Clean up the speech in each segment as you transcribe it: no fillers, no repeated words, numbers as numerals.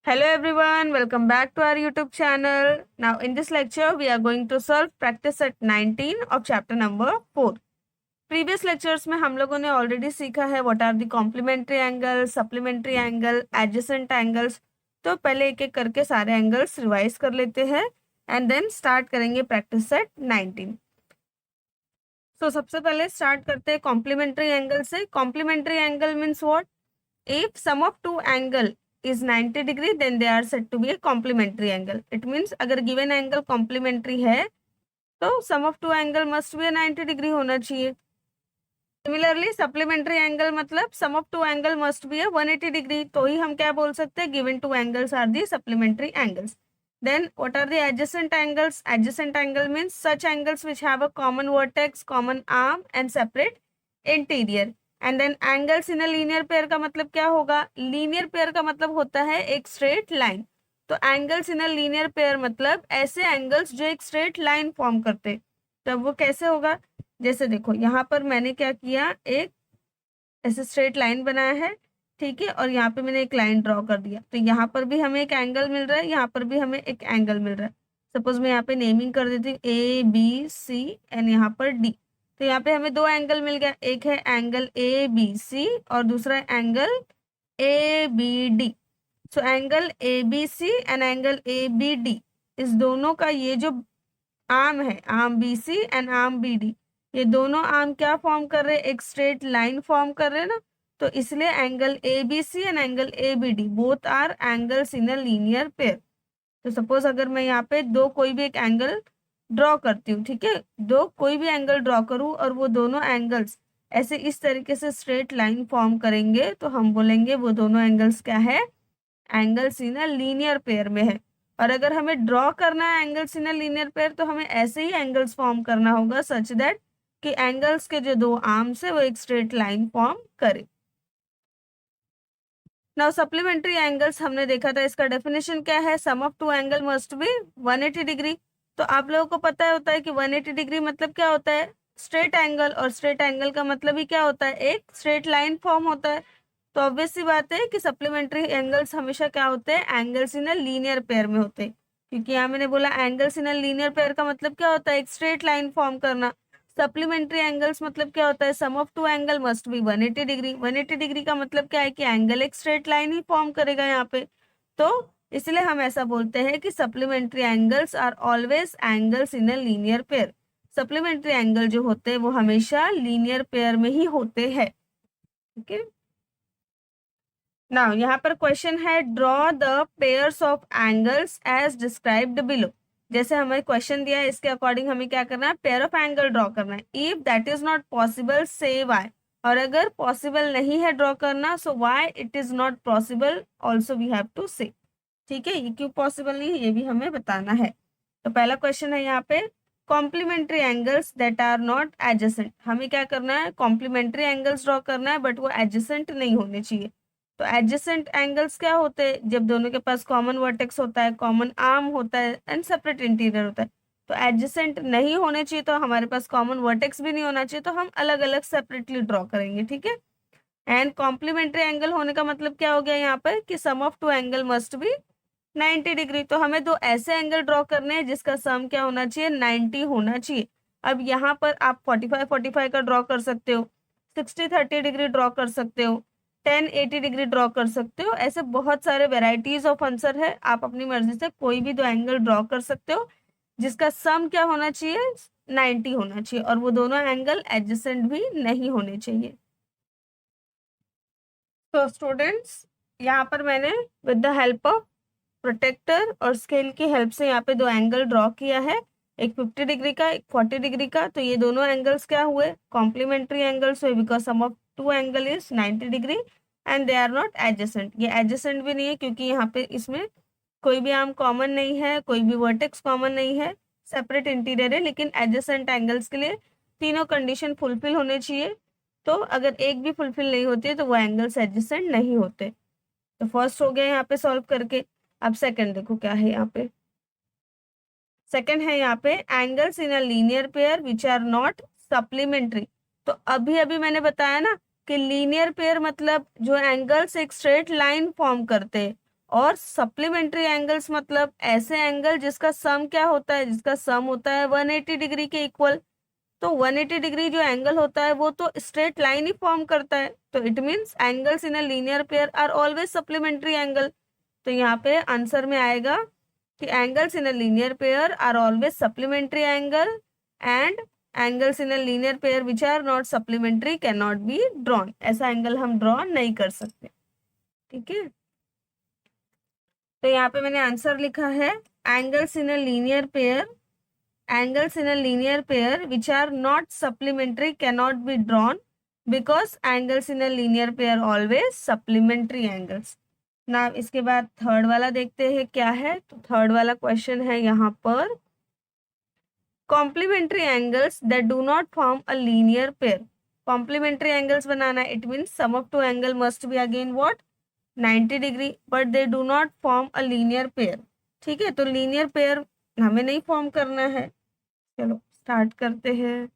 Hello everyone, welcome back to our YouTube channel. Now in this lecture we are going to solve practice set 19 of chapter number 4. Previous lectures में हम लोगों ने already सीखा है what are the complementary angles, supplementary angle, adjacent angles. तो पहले एक एक करके सारे angles revise कर लेते हैं and then start करेंगे practice set 19. So सबसे पहले start करते हैं complementary angle से. Complementary angle means what? If sum of two angle is 90 degree then they are said to be a complementary angle. It means अगर given angle complementary है तो sum of two angle must be a 90 degree होना चाहिए. Similarly supplementary angle मतलब sum of two angle must be a 180 degree. तो ही हम क्या बोल सकते हैं, given two angles are the supplementary angles. Then what are the adjacent angles? Adjacent angle means such angles which have a common vertex, common arm and separate interior. And then angles in a linear pair का मतलब क्या होगा? Linear pair का मतलब होता है एक straight line. तो angles in a linear pair मतलब ऐसे एंगल्स जो एक स्ट्रेट लाइन फॉर्म करते. तो वो कैसे होगा? जैसे देखो यहाँ पर मैंने क्या किया, एक ऐसे स्ट्रेट लाइन बनाया है, ठीक है, और यहाँ पे मैंने एक लाइन ड्रॉ कर दिया. तो यहाँ पर भी हमें एक एंगल मिल रहा है, यहाँ पर भी हमें एक एंगल मिल रहा है. सपोज मैं यहाँ पे नेमिंग कर देती हूँ ABC एंड यहाँ पर D. तो यहाँ पे हमें दो एंगल मिल गया, एक है एंगल ABC और दूसरा angle ABD. So angle ABC and angle ABD, इस दोनों का ये जो आर्म है, arm BC and arm BD, ये दोनों आर्म क्या फॉर्म कर रहे हैं? एक स्ट्रेट लाइन फॉर्म कर रहे हैं ना. तो इसलिए angle ABC and angle ABD both are angles in a linear pair. तो सपोज अगर मैं यहाँ पे दो कोई भी एक एंगल ड्रॉ करती हूँ, ठीक है, दो कोई भी एंगल ड्रॉ करूँ और वो दोनों एंगल्स ऐसे इस तरीके से स्ट्रेट लाइन फॉर्म करेंगे तो हम बोलेंगे वो दोनों एंगल्स क्या है? Angles in a linear pair में है. और अगर हमें ड्रॉ करना है angles in a linear pair तो हमें ऐसे ही एंगल्स फॉर्म करना होगा सच दैट कि एंगल्स के जो दो आर्म्स है वो एक स्ट्रेट लाइन फॉर्म करे. नाउ सप्लीमेंट्री एंगल्स हमने देखा था, इसका डेफिनेशन क्या है? Sum of two angle must be 180 degree. तो आप लोगों को पता होता है कि 180 डिग्री मतलब क्या होता है? Straight angle. और स्ट्रेट एंगल का मतलब ही क्या होता है? एक स्ट्रेट लाइन फॉर्म होता है. तो ऑब्वियस सी बात है कि सप्लीमेंट्री एंगल्स हमेशा क्या होते हैं? Angles in a linear pair में होते हैं. क्योंकि यहाँ मैंने बोला angles in a linear pair का मतलब क्या होता है? एक स्ट्रेट लाइन फॉर्म करना. सप्लीमेंट्री एंगल्स मतलब क्या होता है? Sum of two angle must be 180 degree. 180 degree का मतलब क्या है? कि एंगल एक स्ट्रेट लाइन ही फॉर्म करेगा यहाँ पे. तो इसलिए हम ऐसा बोलते हैं कि supplementary angles are always angles in a linear pair. Supplementary angle जो होते हैं वो हमेशा लीनियर पेयर में ही होते हैं. ओके, नाउ यहाँ पर क्वेश्चन है draw the pairs of angles as described below. जैसे हमें क्वेश्चन दिया है इसके अकॉर्डिंग हमें क्या करना है? पेयर ऑफ एंगल ड्रॉ करना है. If that is not possible say why. और अगर पॉसिबल नहीं है ड्रॉ करना so why it is not possible also we have to say. ठीक है, ये क्यों पॉसिबल नहीं है ये भी हमें बताना है. तो पहला क्वेश्चन है यहाँ पे complementary angles that are not adjacent. हमें क्या करना है? कॉम्प्लीमेंट्री एंगल्स ड्रॉ करना है बट वो एडजेसेंट नहीं होने चाहिए. तो एडजेसेंट एंगल्स क्या होते हैं? जब दोनों के पास कॉमन वर्टेक्स होता है, कॉमन आर्म होता है एंड सेपरेट इंटीरियर होता है. तो एडजेसेंट नहीं होने चाहिए तो हमारे पास कॉमन वर्टेक्स भी नहीं होना चाहिए, तो हम अलग अलग सेपरेटली ड्रॉ करेंगे. ठीक है, एंड कॉम्प्लीमेंट्री एंगल होने का मतलब क्या हो गया यहाँ पर? कि sum of two angle must be 90 degree. तो हमें दो ऐसे एंगल ड्रॉ करने हैं जिसका सम क्या होना चाहिए? 90 होना चाहिए. अब यहाँ पर आप 45 का ड्रॉ कर सकते हो, 60-30 डिग्री ड्रॉ कर सकते हो, 10-80 डिग्री ड्रॉ कर सकते हो. ऐसे बहुत सारे वेराइटीज ऑफ आंसर है, आप अपनी मर्जी से कोई भी दो एंगल ड्रॉ कर सकते हो जिसका सम क्या होना चाहिए? 90 होना चाहिए. और वो दोनों एंगल एडजेसेंट भी नहीं होने चाहिए. तो स्टूडेंट्स यहाँ पर मैंने with the help of protractor और स्केल की हेल्प से यहाँ पे दो एंगल ड्रॉ किया है, एक 50 डिग्री का, एक 40 डिग्री का. तो ये दोनों एंगल्स क्या हुए? कॉम्प्लीमेंट्री एंगल्स हुए because sum of two angle is 90 degree and they are not adjacent. ये एडजेसेंट भी नहीं है क्योंकि यहाँ पे इसमें कोई भी आर्म कॉमन नहीं है, कोई भी वर्टेक्स कॉमन नहीं है, सेपरेट इंटीरियर है. लेकिन एडजेसेंट एंगल्स के लिए तीनों कंडीशन फुलफिल होने चाहिए. तो अगर एक भी फुलफिल नहीं होती है तो वो एंगल्स एडजेसेंट नहीं होते. तो फर्स्ट हो गया यहाँ पे सॉल्व करके. अब सेकंड देखो क्या है यहाँ पे. सेकंड है यहाँ पे angles in a linear pair which are not supplementary. तो अभी अभी मैंने बताया ना कि लीनियर पेयर मतलब जो एंगल्स एक स्ट्रेट लाइन फॉर्म करते हैं और सप्लीमेंट्री एंगल्स मतलब ऐसे एंगल जिसका सम क्या होता है, जिसका सम होता है 180 डिग्री के इक्वल। तो 180 डिग्री जो एंगल होता है वो तो स्ट्रेट लाइन ही फॉर्म करता है, तो it means angles in a linear pair are always supplementary angle. तो यहाँ पे आंसर में आएगा कि angles in a linear pair are always supplementary angle and angles in a linear pair which are not supplementary can not be drawn. ऐसा angle हम draw नहीं कर सकते, ठीक है। तो यहाँ पे मैंने आंसर लिखा है angles in a linear pair, angles in a linear pair which are not supplementary cannot be drawn because angles in a linear pair always supplementary angles। ना इसके बाद थर्ड वाला देखते हैं क्या है। तो थर्ड वाला क्वेश्चन है यहाँ पर complementary angles that do not form a linear pair. Complementary angles बनाना है, it means sum of two angle must be again what 90 degree but they do not form a linear pair, ठीक है। तो linear pair हमें नहीं form करना है। चलो स्टार्ट करते हैं।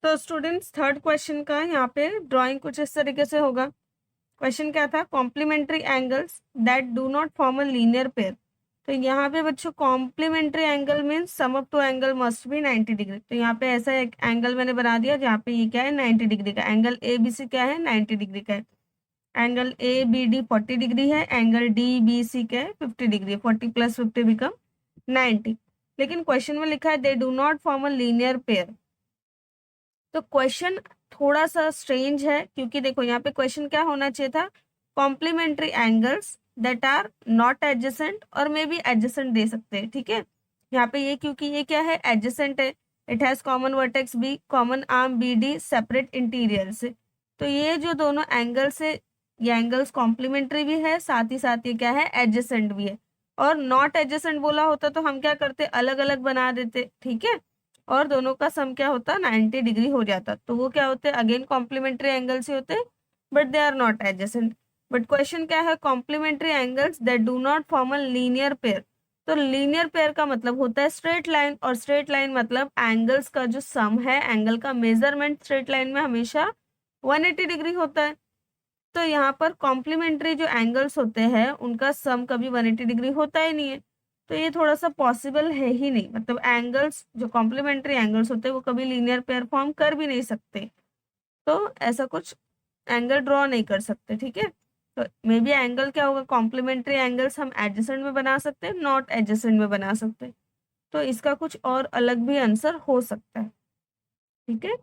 तो स्टूडेंट्स थर्ड क्वेश्चन का यहाँ पे ड्राइंग कुछ इस तरीके से होगा। क्वेश्चन क्या था, complementary angles that do not form a linear pair. तो यहाँ पे बच्चों complementary angle means sum of two angle must be 90 degree. तो यहाँ पे ऐसा एक एंगल मैंने बना दिया जहाँ पे ये क्या है 90 डिग्री का एंगल, ए बी सी क्या है 90 डिग्री का है। Angle A B D 40 degree है, एंगल डी बी सी क्या है 50 डिग्री है, 40 + 50 बिकम 90। लेकिन क्वेश्चन में लिखा है दे do not form a linear pair. तो क्वेश्चन थोड़ा सा स्ट्रेंज है क्योंकि देखो यहाँ पे क्वेश्चन क्या होना चाहिए था, complementary angles that are not adjacent और मे बी एडजेसेंट दे सकते हैं, ठीक है। यहाँ पे ये क्योंकि ये क्या है एडजेसेंट है, it has common vertex B, common arm B D, separate interior से। तो ये जो दोनों एंगल्स है ये एंगल्स कॉम्प्लीमेंट्री भी है, साथ ही साथ ये क्या है एडजेसेंट भी है। और नॉट एडजेसेंट बोला होता तो हम क्या करते अलग अलग बना देते, ठीक है। और दोनों का सम क्या होता 90 डिग्री हो जाता, तो वो क्या होते अगेन कॉम्प्लीमेंट्री एंगल्स ही होते but they are not adjacent. But question क्या है complementary angles that do not form a linear pair. तो लीनियर पेयर का मतलब होता है स्ट्रेट लाइन, और स्ट्रेट लाइन मतलब एंगल्स का जो सम है, एंगल का मेजरमेंट स्ट्रेट लाइन में हमेशा 180 डिग्री होता है। तो यहाँ पर कॉम्प्लीमेंट्री जो एंगल्स होते हैं उनका सम कभी 180 डिग्री होता ही नहीं है। तो ये थोड़ा सा पॉसिबल है ही नहीं, मतलब एंगल्स जो कॉम्प्लीमेंट्री एंगल्स होते हैं वो कभी लीनियर पेयर फॉर्म कर भी नहीं सकते। तो ऐसा कुछ एंगल ड्रॉ नहीं कर सकते, ठीक है। तो मे बी एंगल क्या होगा, कॉम्प्लीमेंट्री एंगल्स हम एडजेसेंट में बना सकते हैं, नॉट एडजेसेंट में बना सकते हैं। तो इसका कुछ और अलग भी आंसर हो सकता है, ठीक है।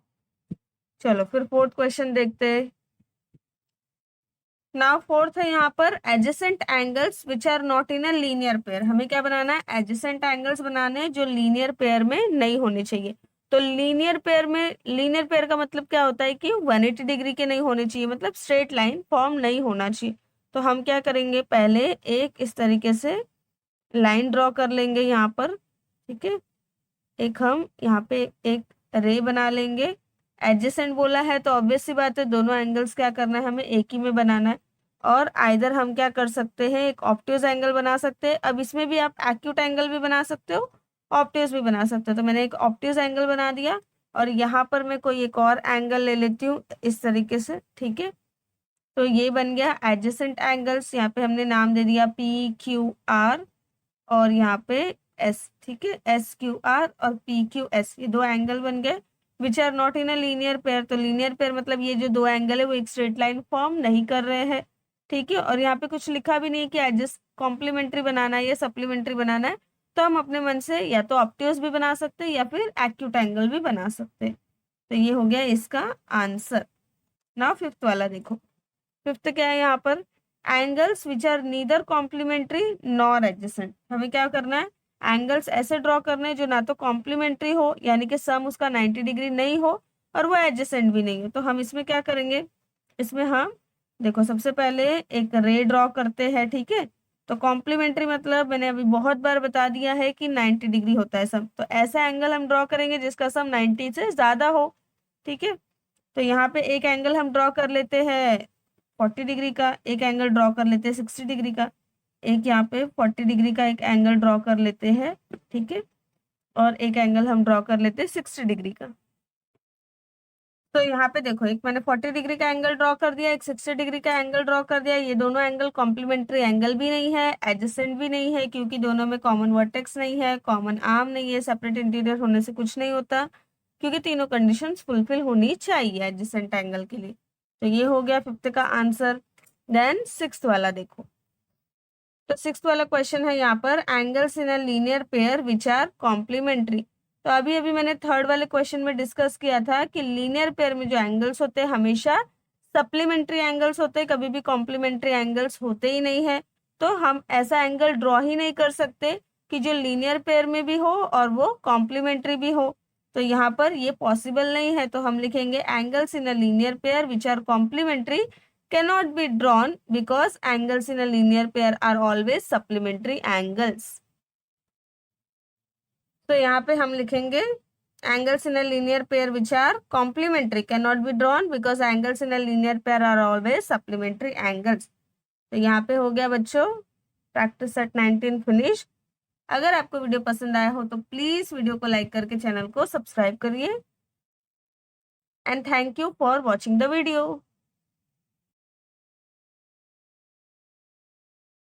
चलो फिर फोर्थ क्वेश्चन देखते हैं। नाउ फोर्थ है यहाँ पर adjacent angles which are not in a linear pair. हमें क्या बनाना है एडजेसेंट एंगल्स बनाने हैं जो लीनियर पेयर में नहीं होने चाहिए। तो लीनियर पेयर में, लीनियर पेयर का मतलब क्या होता है कि 180 डिग्री के नहीं होने चाहिए, मतलब स्ट्रेट लाइन फॉर्म नहीं होना चाहिए। तो हम क्या करेंगे पहले एक इस तरीके से लाइन ड्रॉ कर लेंगे यहाँ पर, ठीक है। एक हम यहाँ पे एक रे बना लेंगे। एडजेसेंट बोला है तो ऑब्वियस सी बात है दोनों एंगल्स क्या करना है हमें एक ही में बनाना है। और आइदर हम क्या कर सकते हैं एक ऑब्ट्यूज एंगल बना सकते हैं, अब इसमें भी आप एक्यूट एंगल भी बना सकते हो, ऑब्ट्यूज भी बना सकते हो। तो मैंने एक ऑब्ट्यूज एंगल बना दिया और यहाँ पर मैं कोई एक और एंगल ले लेती हूँ इस तरीके से, ठीक है। तो ये बन गया एडजेसेंट एंगल्स, यहाँ पे हमने नाम दे दिया PQR और यहाँ पे एस, ठीक है, SQR और PQS, ये दो एंगल बन गए which are not in a linear pair. तो लीनियर पेयर मतलब ये जो दो एंगल है वो एक स्ट्रेट लाइन फॉर्म नहीं कर रहे हैं, ठीक है। और यहाँ पे कुछ लिखा भी नहीं है कि एडजस्ट कॉम्प्लीमेंट्री बनाना है या सप्लीमेंट्री बनाना है। तो हम अपने मन से या तो ऑब्ट्यूज भी बना सकते हैं या फिर एक्यूट एंगल भी बना सकते हैं। तो ये हो गया इसका आंसर। नाउ फिफ्थ वाला देखो, फिफ्थ क्या है यहाँ पर angles which are neither complementary nor adjacent. हमें क्या करना है एंगल्स ऐसे ड्रॉ करने हैं जो ना तो कॉम्प्लीमेंट्री हो यानी कि सम उसका 90 डिग्री नहीं हो और वो एडजेसेंट भी नहीं हो। तो हम इसमें क्या करेंगे, इसमें हम देखो सबसे पहले एक रे ड्रॉ करते हैं, ठीक है। तो कॉम्प्लीमेंट्री मतलब मैंने अभी बहुत बार बता दिया है कि 90 डिग्री होता है सम। तो ऐसा एंगल हम ड्रॉ करेंगे जिसका सम 90 से ज्यादा हो, ठीक है। तो यहाँ पे एक एंगल हम ड्रॉ कर लेते हैं 40 डिग्री का, एक एंगल ड्रॉ कर लेते हैं 60 डिग्री का, एक यहाँ पे 40 डिग्री का एक एंगल ड्रॉ कर लेते हैं, ठीक है। और एक एंगल हम ड्रॉ कर लेते हैं 60 डिग्री का। तो यहाँ पे देखो, एक मैंने 40 डिग्री का एंगल ड्रॉ कर दिया, एक 60 डिग्री का एंगल ड्रॉ कर दिया। ये दोनों एंगल कॉम्प्लीमेंट्री एंगल भी नहीं है, एडजेसेंट भी नहीं है, क्योंकि दोनों में कॉमन वर्टेक्स नहीं है, कॉमन आर्म नहीं है। सेपरेट इंटीरियर होने से कुछ नहीं होता, क्योंकि तीनों कंडीशंस फुलफिल होनी चाहिए एडजेसेंट एंगल के लिए। तो ये हो गया फिफ्थ का आंसर। देन सिक्स्थ वाला देखो। तो सिक्स्थ वाला क्वेश्चन है यहाँ पर, angles in a linear pair which are complementary. तो अभी अभी मैंने थर्ड वाले क्वेश्चन में डिस्कस किया था कि लीनियर पेयर में जो एंगल्स होते हैं हमेशा सप्लीमेंट्री एंगल्स होते हैं, कभी भी कॉम्प्लीमेंट्री एंगल्स होते ही नहीं है। तो हम ऐसा एंगल ड्रॉ ही नहीं कर सकते कि जो लीनियर पेयर में भी हो और वो कॉम्प्लीमेंट्री भी हो। तो यहाँ पर ये पॉसिबल नहीं है, तो हम लिखेंगे angles in a linear pair which are complementary cannot be drawn because angles in a linear pair are always supplementary angles. तो यहाँ पे हम लिखेंगे angles in a linear pair which are complementary cannot be drawn because angles in a linear pair are always supplementary angles. तो यहाँ पे हो गया बच्चों प्रैक्टिस सेट 19 फिनिश। अगर आपको वीडियो पसंद आया हो तो प्लीज वीडियो को लाइक करके चैनल को सब्सक्राइब करिए। And thank you for watching the video.